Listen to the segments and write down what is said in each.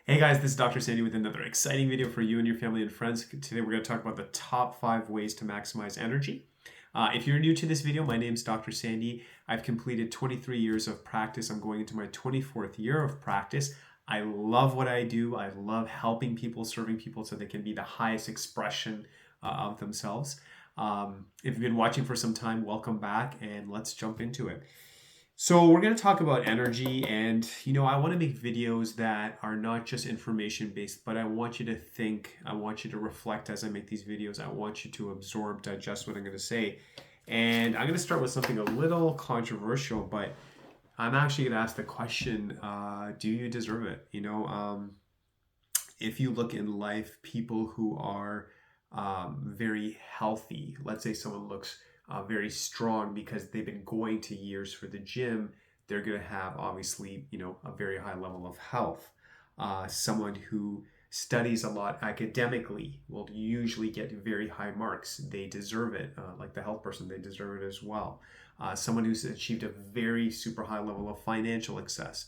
Hey guys, this is Dr. Sandy with another exciting video for you and your family and friends. Today we're going to talk about the top 5 ways to maximize energy. If you're new to this video, my name is Dr. Sandy. I've completed 23 years of practice. I'm going into my 24th year of practice. I love what I do. I love helping people, serving people so they can be the highest expression of themselves. If you've been watching for some time, welcome back and let's jump into it. So we're going to talk about energy, and I want to make videos that are not just information based, but I want you to think, I want you to reflect as I make these videos. I want you to absorb, digest what I'm going to say. And I'm going to start with something a little controversial, but I'm actually going to ask the question, do you deserve it? If you look in life, people who are very healthy, let's say someone looks very strong because they've been going to years for the gym, they're going to have obviously, a very high level of health. Someone who studies a lot academically will usually get very high marks. They deserve it. Like the health person, they deserve it as well. Someone who's achieved a very super high level of financial success,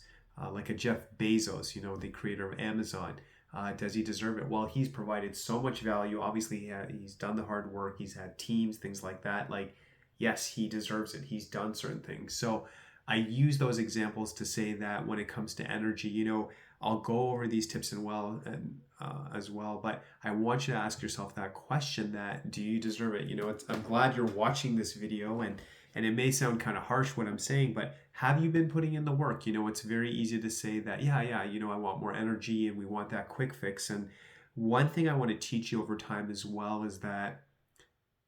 like a Jeff Bezos, the creator of Amazon. Does he deserve it? Well, he's provided so much value. Obviously, he's done the hard work. He's had teams, things like that. Like, yes, he deserves it. He's done certain things. So I use those examples to say that when it comes to energy, I'll go over these tips as well. But I want you to ask yourself that question: that do you deserve it? I'm glad you're watching this video, and it may sound kind of harsh what I'm saying, but have you been putting in the work? It's very easy to say that, yeah, I want more energy and we want that quick fix. And one thing I want to teach you over time as well is that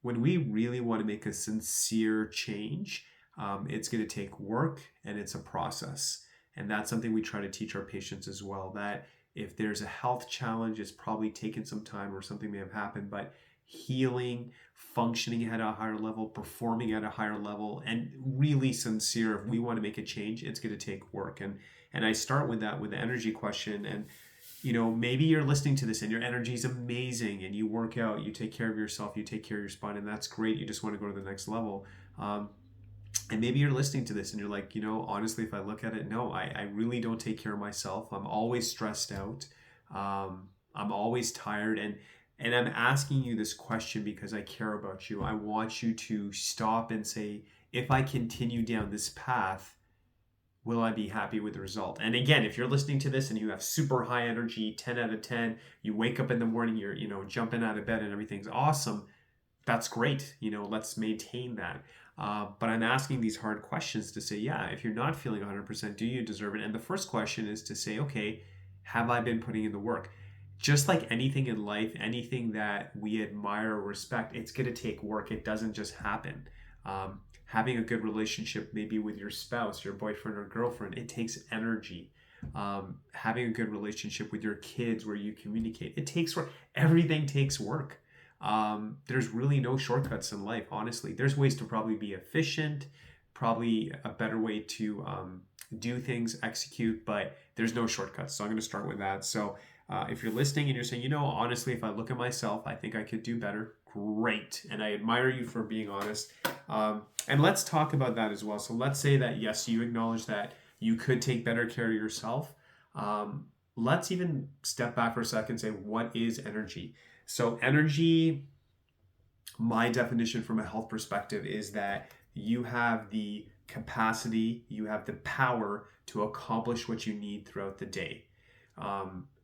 when we really want to make a sincere change, it's going to take work and it's a process. And that's something we try to teach our patients as well, that if there's a health challenge, it's probably taken some time or something may have happened, but healing, functioning at a higher level, performing at a higher level, and really sincere, if we want to make a change, it's going to take work. And I start with that, with the energy question. And maybe you're listening to this and your energy is amazing and you work out, you take care of yourself, you take care of your spine, and that's great. You just want to go to the next level. And maybe you're listening to this and you're like, honestly, if I look at it, no, I really don't take care of myself. I'm always stressed out. I'm always tired. And I'm asking you this question because I care about you. I want you to stop and say, if I continue down this path, will I be happy with the result? And again, if you're listening to this and you have super high energy, 10 out of 10, you wake up in the morning, you're, jumping out of bed and everything's awesome. That's great. Let's maintain that. But I'm asking these hard questions to say, yeah, if you're not feeling 100%, do you deserve it? And the first question is to say, okay, have I been putting in the work? Just like anything in life, anything that we admire or respect, it's going to take work. It doesn't just happen. Having a good relationship, maybe with your spouse, your boyfriend or girlfriend, it takes energy. Having a good relationship with your kids where you communicate, it takes work. Everything takes work. There's really no shortcuts in life, honestly. There's ways to probably be efficient, probably a better way to do things, execute, but there's no shortcuts. So I'm going to start with that. So if you're listening and you're saying, honestly, if I look at myself, I think I could do better. Great. And I admire you for being honest. And let's talk about that as well. So let's say that, yes, you acknowledge that you could take better care of yourself. Let's even step back for a second and say, what is energy? So energy, my definition from a health perspective is that you have the capacity, you have the power to accomplish what you need throughout the day.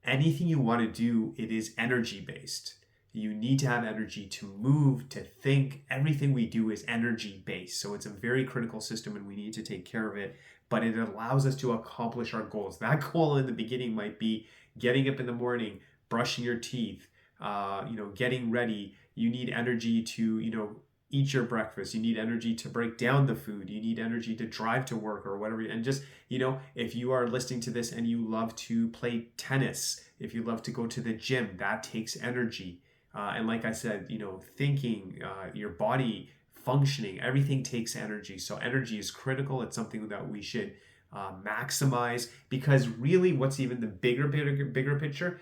Anything you want to do, it is energy based. You need to have energy to move, to think. Everything we do is energy based. So it's a very critical system and we need to take care of it, but it allows us to accomplish our goals. That goal in the beginning might be getting up in the morning, brushing your teeth, getting ready. You need energy to, eat your breakfast. You need energy to break down the food. You need energy to drive to work or whatever. And just, if you are listening to this and you love to play tennis, if you love to go to the gym, that takes energy. And like I said, thinking, your body functioning, everything takes energy. So energy is critical. It's something that we should maximize, because really what's even the bigger picture,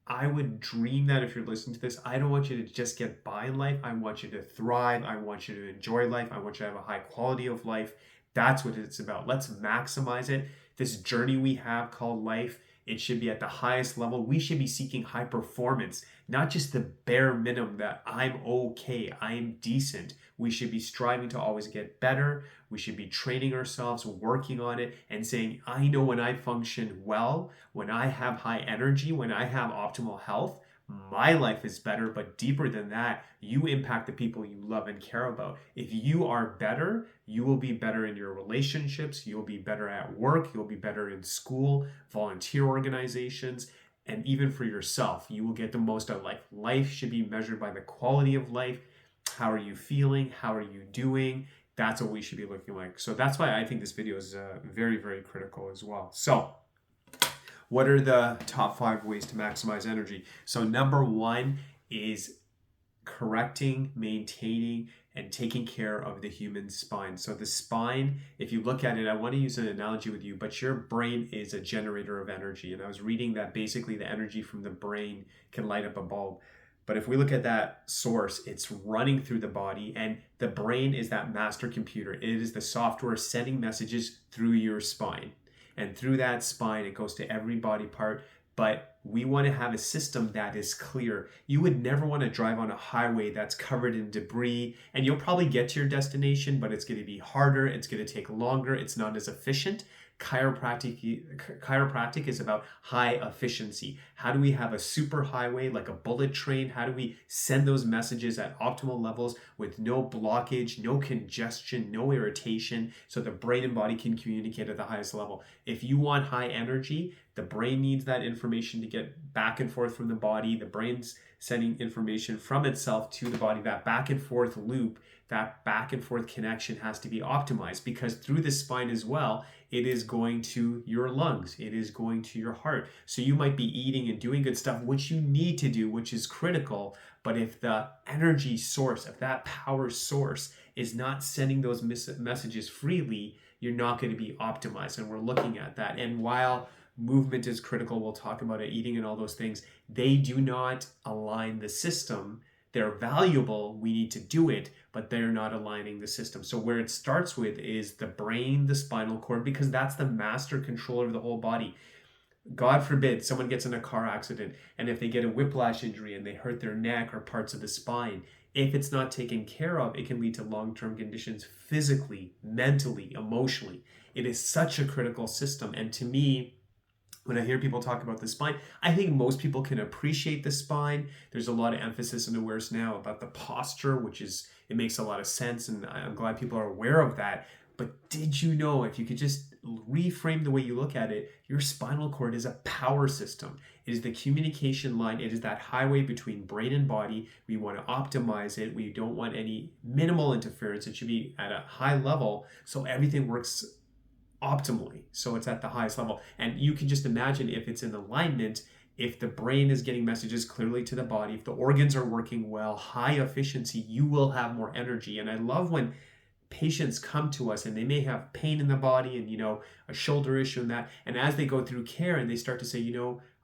I would dream that if you're listening to this, I don't want you to just get by in life. I want you to thrive. I want you to enjoy life. I want you to have a high quality of life. That's what it's about. Let's maximize it. This journey we have called life, It should be at the highest level. We should be seeking high performance, not just the bare minimum that I'm okay, I'm decent. We should be striving to always get better. We should be training ourselves, working on it, and saying, I know when I function well, when I have high energy, when I have optimal health, my life is better. But deeper than that, you impact the people you love and care about. If you are better, you will be better in your relationships, you'll be better at work, you'll be better in school, volunteer organizations, and even for yourself. You will get the most out of life. Life should be measured by the quality of life. How are you feeling? How are you doing? That's what we should be looking like. So that's why I think this video is very, very critical as well. So what are the top 5 ways to maximize energy? So number 1 is correcting, maintaining, and taking care of the human spine. So the spine, if you look at it, I want to use an analogy with you, but your brain is a generator of energy. And I was reading that basically the energy from the brain can light up a bulb. But if we look at that source, it's running through the body, and the brain is that master computer. It is the software sending messages through your spine. And through that spine, it goes to every body part. But we want to have a system that is clear. You would never want to drive on a highway that's covered in debris, and you'll probably get to your destination, but it's going to be harder. It's going to take longer. It's not as efficient. Chiropractic is about high efficiency. How do we have a super highway like a bullet train? How do we send those messages at optimal levels with no blockage, no congestion, no irritation, so the brain and body can communicate at the highest level? If you want high energy, the brain needs that information to get back and forth from the body. The brain's sending information from itself to the body. That back and forth loop, that back and forth connection has to be optimized, because through the spine as well, it is going to your lungs, it is going to your heart. So you might be eating and doing good stuff, which you need to do, which is critical. But if the energy source, if that power source is not sending those messages freely, you're not going to be optimized. And we're looking at that. And while movement is critical, we'll talk about it, eating and all those things, they do not align the system. They're valuable, we need to do it, but they're not aligning the system. So where it starts with is the brain, the spinal cord, because that's the master controller of the whole body. God forbid someone gets in a car accident, and if they get a whiplash injury and they hurt their neck or parts of the spine, if it's not taken care of, it can lead to long-term conditions physically, mentally, emotionally. It is such a critical system. And to me, when I hear people talk about the spine, I think most people can appreciate the spine. There's a lot of emphasis and awareness now about the posture, it makes a lot of sense, and I'm glad people are aware of that. But did you know, if you could just reframe the way you look at it, your spinal cord is a power system. It is the communication line. It is that highway between brain and body. We want to optimize it. We don't want any minimal interference. It should be at a high level so everything works optimally, so it's at the highest level. And you can just imagine, if it's in alignment, if the brain is getting messages clearly to the body, if the organs are working well, high efficiency, you will have more energy. And I love when patients come to us and they may have pain in the body and a shoulder issue and that, and as they go through care and they start to say,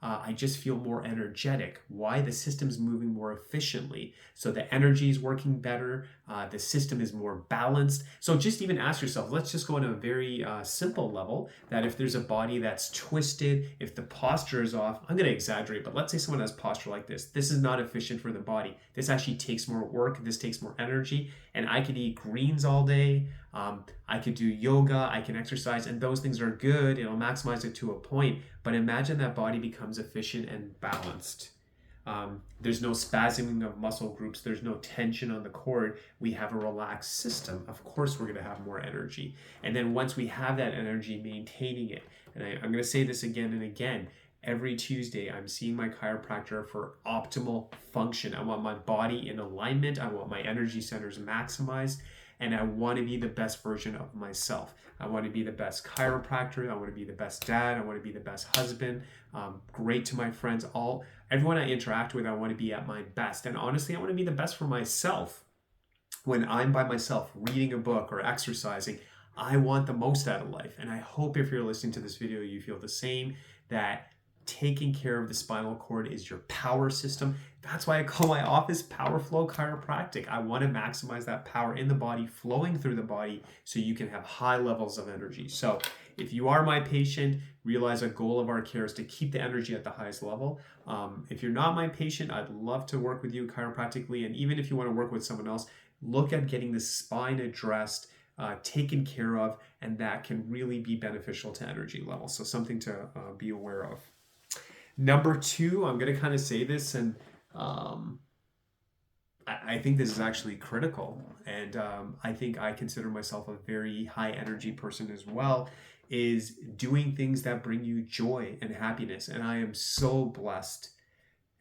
I just feel more energetic. Why? The system's moving more efficiently. So the energy is working better. The system is more balanced. So just even ask yourself, let's just go on a very simple level, that if there's a body that's twisted, if the posture is off, I'm going to exaggerate, but let's say someone has posture like this. This is not efficient for the body. This actually takes more work. This takes more energy. And I could eat greens all day. I could do yoga. I can exercise, and those things are good. It'll maximize it to a point. But imagine that body becomes efficient and balanced. There's no spasming of muscle groups. There's no tension on the cord. We have a relaxed system. Of course, we're going to have more energy. And then once we have that energy, maintaining it. And I'm going to say this again and again. Every Tuesday, I'm seeing my chiropractor for optimal function. I want my body in alignment. I want my energy centers maximized. And I want to be the best version of myself. I want to be the best chiropractor. I want to be the best dad. I want to be the best husband. Great to my friends. Everyone I interact with, I want to be at my best. And honestly, I want to be the best for myself. When I'm by myself reading a book or exercising, I want the most out of life. And I hope if you're listening to this video, you feel the same, that taking care of the spinal cord is your power system. That's why I call my office Powerflow Chiropractic. I want to maximize that power in the body, flowing through the body, so you can have high levels of energy. So if you are my patient, realize a goal of our care is to keep the energy at the highest level. If you're not my patient, I'd love to work with you chiropractically. And even if you want to work with someone else, look at getting the spine addressed, taken care of, and that can really be beneficial to energy levels. So something to be aware of. Number two, I'm going to kind of say this, and I think this is actually critical. And I think I consider myself a very high energy person as well, is doing things that bring you joy and happiness. And I am so blessed.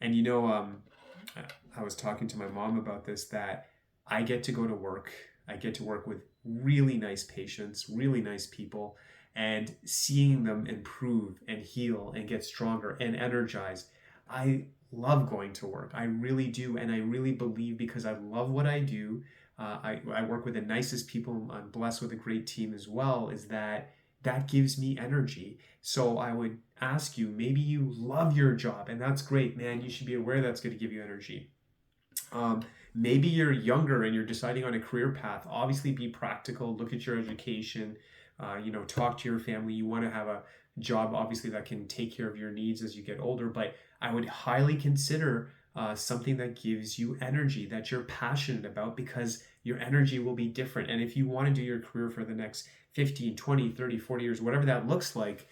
And I was talking to my mom about this, that I get to go to work. I get to work with really nice patients, really nice people, and seeing them improve and heal and get stronger and energized. I love going to work. I really do. And I really believe, because I love what I do, I work with the nicest people. I'm blessed with a great team as well, is that gives me energy. So I would ask you, maybe you love your job, and that's great, man. You should be aware that's going to give you energy. Maybe you're younger and you're deciding on a career path. Obviously, be practical. Look at your education. Talk to your family. You want to have a job, obviously, that can take care of your needs as you get older. But I would highly consider something that gives you energy, that you're passionate about, because your energy will be different. And if you want to do your career for the next 15, 20, 30, 40 years, whatever that looks like,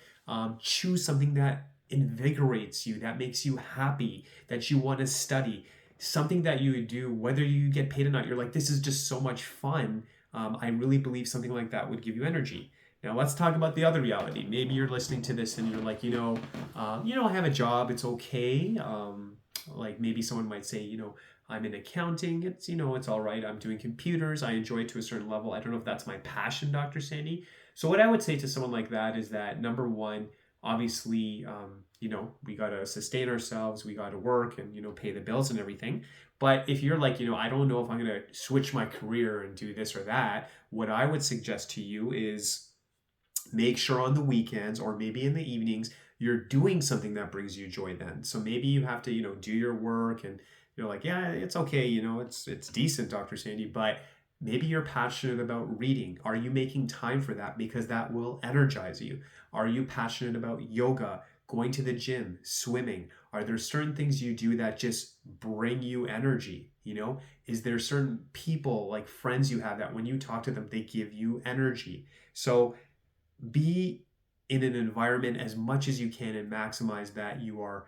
choose something that invigorates you, that makes you happy, that you want to study. Something that you would do, whether you get paid or not, you're like, this is just so much fun. I really believe something like that would give you energy. Now let's talk about the other reality. Maybe you're listening to this and you're like, I have a job, it's okay. Like maybe someone might say, I'm in accounting, it's all right. I'm doing computers, I enjoy it to a certain level. I don't know if that's my passion, Dr. Sandy. So what I would say to someone like that is that, number one, obviously, we got to sustain ourselves, we got to work and, pay the bills and everything. But if you're like, I don't know if I'm going to switch my career and do this or that, what I would suggest to you is make sure on the weekends or maybe in the evenings, you're doing something that brings you joy then. So maybe you have to, do your work and you're like, yeah, it's okay. It's decent, Dr. Sandy, but maybe you're passionate about reading. Are you making time for that? Because that will energize you. Are you passionate about yoga, going to the gym, swimming? Are there certain things you do that just bring you energy? Is there certain people, like friends you have, that when you talk to them, they give you energy? So be in an environment as much as you can and maximize that you are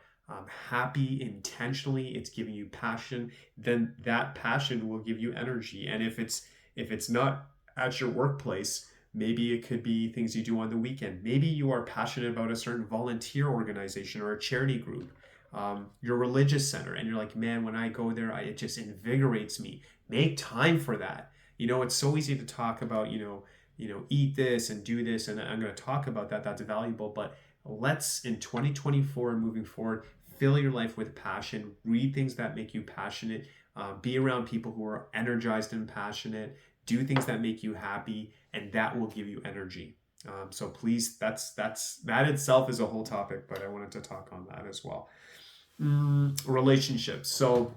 happy intentionally. It's giving you passion. Then that passion will give you energy. And if it's not at your workplace, maybe it could be things you do on the weekend. Maybe you are passionate about a certain volunteer organization or a charity group, your religious center, and you're like, man, when I go there, it just invigorates me. Make time for that. It's so easy to talk about, eat this and do this, and I'm going to talk about that. That's valuable. But let's, in 2024 and moving forward, fill your life with passion. Read things that make you passionate. Be around people who are energized and passionate. Do things that make you happy, and that will give you energy. So please, that itself is a whole topic, but I wanted to talk on that as well. Relationships. So,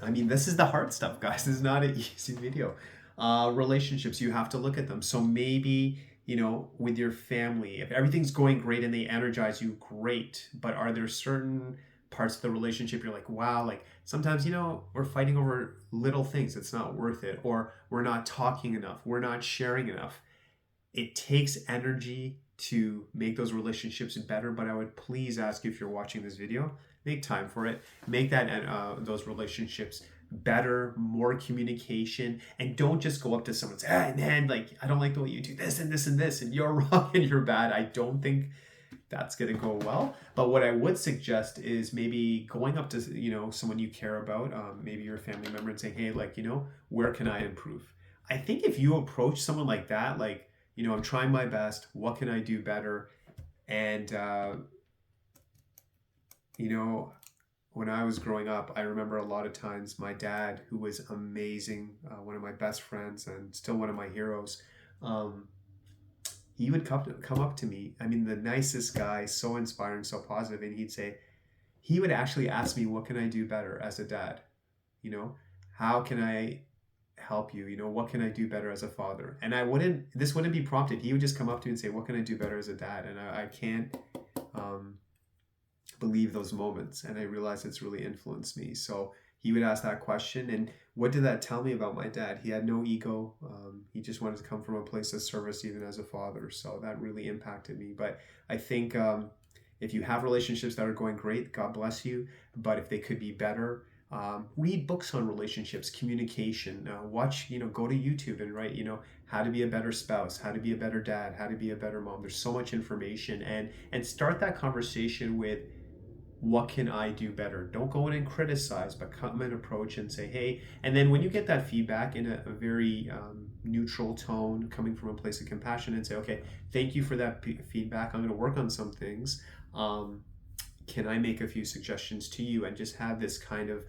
this is the hard stuff, guys. This is not an easy video. Relationships, you have to look at them. So maybe, with your family, if everything's going great and they energize you, great. But are there certain parts of the relationship you're like, wow, like sometimes, we're fighting over little things. It's not worth it. Or we're not talking enough. We're not sharing enough. It takes energy to make those relationships better. But I would please ask you, if you're watching this video, make time for it. Make that those relationships better, more communication, and don't just go up to someone and say, hey man, like I don't like the way you do this and this and this, and you're wrong and you're bad. I don't think that's going to go well. But what I would suggest is maybe going up to someone you care about, maybe your family member, and saying, hey, like, where can I improve? I think if you approach someone like that, like, I'm trying my best, what can I do better? And when I was growing up, I remember a lot of times my dad, who was amazing, one of my best friends and still one of my heroes, he would come up to me. The nicest guy, so inspiring, so positive, and he would actually ask me, what can I do better as a dad? How can I help you? You know, what can I do better as a father? And this wouldn't be prompted. He would just come up to me and say, what can I do better as a dad? And I can't um, believe those moments. And I realized it's really influenced me. So he would ask that question. And what did that tell me about my dad? He had no ego. He just wanted to come from a place of service, even as a father. So that really impacted me. But I think if you have relationships that are going great, God bless you. But if they could be better, read books on relationships, communication, watch, go to YouTube and write, how to be a better spouse, how to be a better dad, how to be a better mom. There's so much information, and start that conversation with, what can I do better? Don't go in and criticize, but come and approach and say, hey. And then when you get that feedback in a very neutral tone, coming from a place of compassion, and say, okay, thank you for that feedback. I'm going to work on some things. Can I make a few suggestions to you? And just have this kind of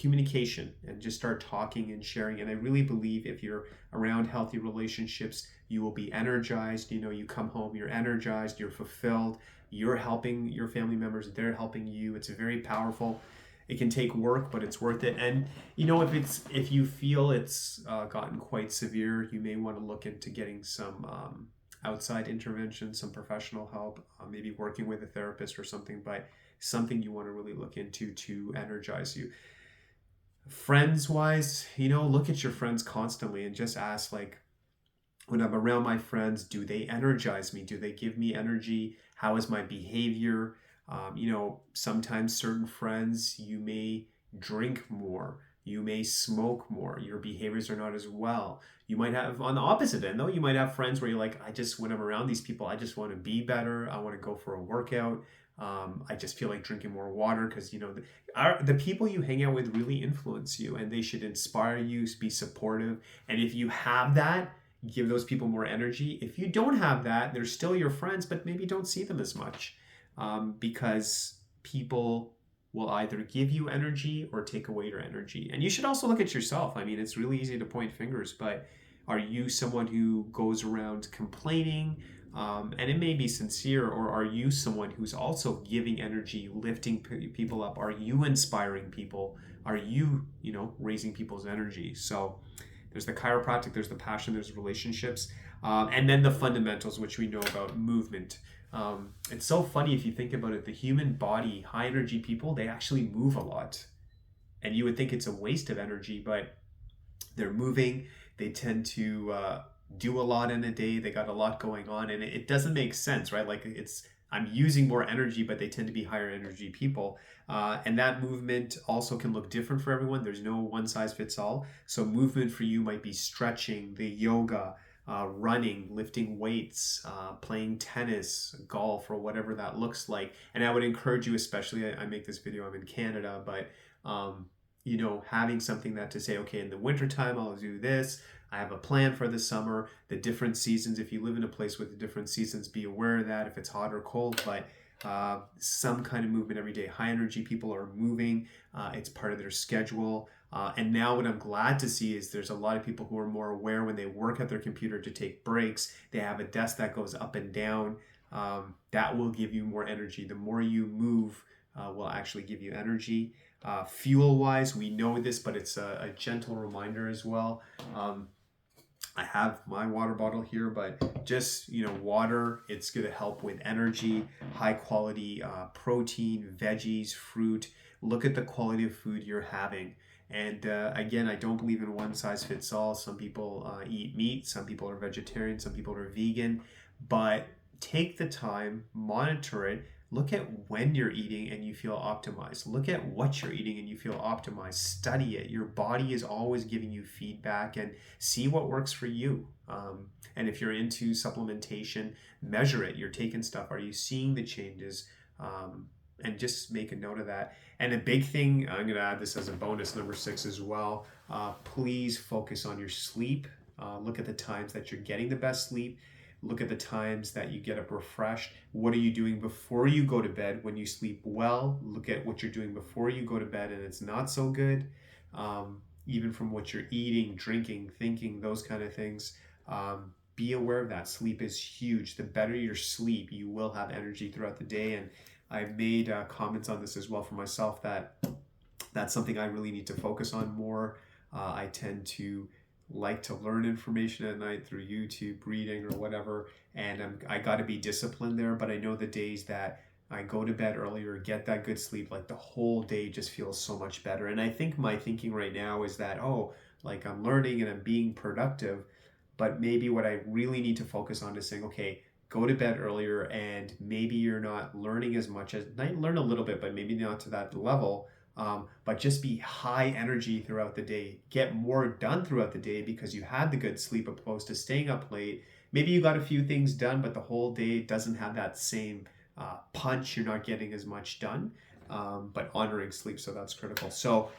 communication, and just start talking and sharing. And I really believe if you're around healthy relationships, you will be energized. You come home, you're energized, you're fulfilled, you're helping your family members, they're helping you. It's very powerful. It can take work, but it's worth it. And if you feel it's gotten quite severe, you may want to look into getting some outside intervention, some professional help, maybe working with a therapist or something, but something you want to really look into to energize you. Friends wise, look at your friends constantly and just ask, like, when I'm around my friends, do they energize me? Do they give me energy? How is my behavior? Sometimes certain friends, you may drink more, you may smoke more, your behaviors are not as well. You might have, on the opposite end though, you might have friends where you're like, when I'm around these people, I just want to be better. I want to go for a workout. I just feel like drinking more water, because the people you hang out with really influence you, and they should inspire you, be supportive. And if you have that, give those people more energy. If you don't have that, they're still your friends, but maybe don't see them as much, because people will either give you energy or take away your energy. And you should also look at yourself. I mean, it's really easy to point fingers, but are you someone who goes around complaining? And it may be sincere, or are you someone who's also giving energy, lifting people up? Are you inspiring people? Are you, raising people's energy? So there's the chiropractic, there's the passion, there's relationships, and then the fundamentals, which we know about: movement. It's so funny if you think about it. The human body, high energy people, they actually move a lot. And you would think it's a waste of energy, but they're moving. They tend to do a lot in a day. They got a lot going on, and it doesn't make sense, right? Like, I'm using more energy, but they tend to be higher energy people. And that movement also can look different for everyone. There's no one size fits all. So movement for you might be stretching, the yoga, running, lifting weights, playing tennis, golf, or whatever that looks like. And I would encourage you, especially, I make this video, I'm in Canada, but having something that to say, okay, in the wintertime, I'll do this. I have a plan for the summer, the different seasons. If you live in a place with the different seasons, be aware of that, if it's hot or cold, but some kind of movement every day. High energy people are moving. It's part of their schedule. And now what I'm glad to see is there's a lot of people who are more aware when they work at their computer to take breaks. They have a desk that goes up and down. That will give you more energy. The more you move will actually give you energy. Fuel wise, we know this, but it's a gentle reminder as well. I have my water bottle here, but just, water, it's going to help with energy, high quality protein, veggies, fruit. Look at the quality of food you're having. And again, I don't believe in one size fits all. Some people eat meat, some people are vegetarian, some people are vegan, but take the time, monitor it. Look at when you're eating and you feel optimized. Look at what you're eating and you feel optimized. Study it. Your body is always giving you feedback, and see what works for you. And if you're into supplementation, measure it. You're taking stuff. Are you seeing the changes? And just make a note of that. And a big thing, I'm going to add this as a bonus, number 6 as well. Please focus on your sleep. Look at the times that you're getting the best sleep. Look at the times that you get up refreshed. What are you doing before you go to bed when you sleep well? Look at what you're doing before you go to bed and it's not so good. Even from what you're eating, drinking, thinking, those kind of things. Be aware of that. Sleep is huge. The better your sleep, you will have energy throughout the day. And I've made comments on this as well for myself, that that's something I really need to focus on more. I tend to like to learn information at night through YouTube, reading, or whatever. And I got to be disciplined there. But I know the days that I go to bed earlier, get that good sleep, like the whole day just feels so much better. And I think my thinking right now is that, oh, like I'm learning and I'm being productive, but maybe what I really need to focus on is saying, okay, go to bed earlier, and maybe you're not learning as much as, might learn a little bit, but maybe not to that level. But just be high energy throughout the day. Get more done throughout the day because you had the good sleep opposed to staying up late. Maybe you got a few things done, but the whole day doesn't have that same punch. You're not getting as much done, but honoring sleep, so that's critical. So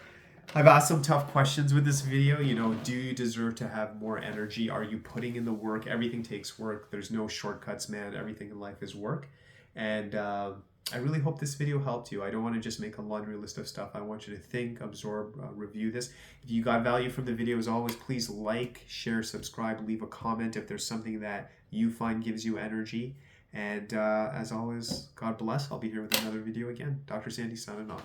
I've asked some tough questions with this video. Do you deserve to have more energy? Are you putting in the work? Everything takes work. There's no shortcuts, man. Everything in life is work. And I really hope this video helped you. I don't want to just make a laundry list of stuff. I want you to think, absorb, review this. If you got value from the video, as always, please like, share, subscribe, leave a comment if there's something that you find gives you energy. And as always, God bless. I'll be here with another video again. Dr. Sandy signing off.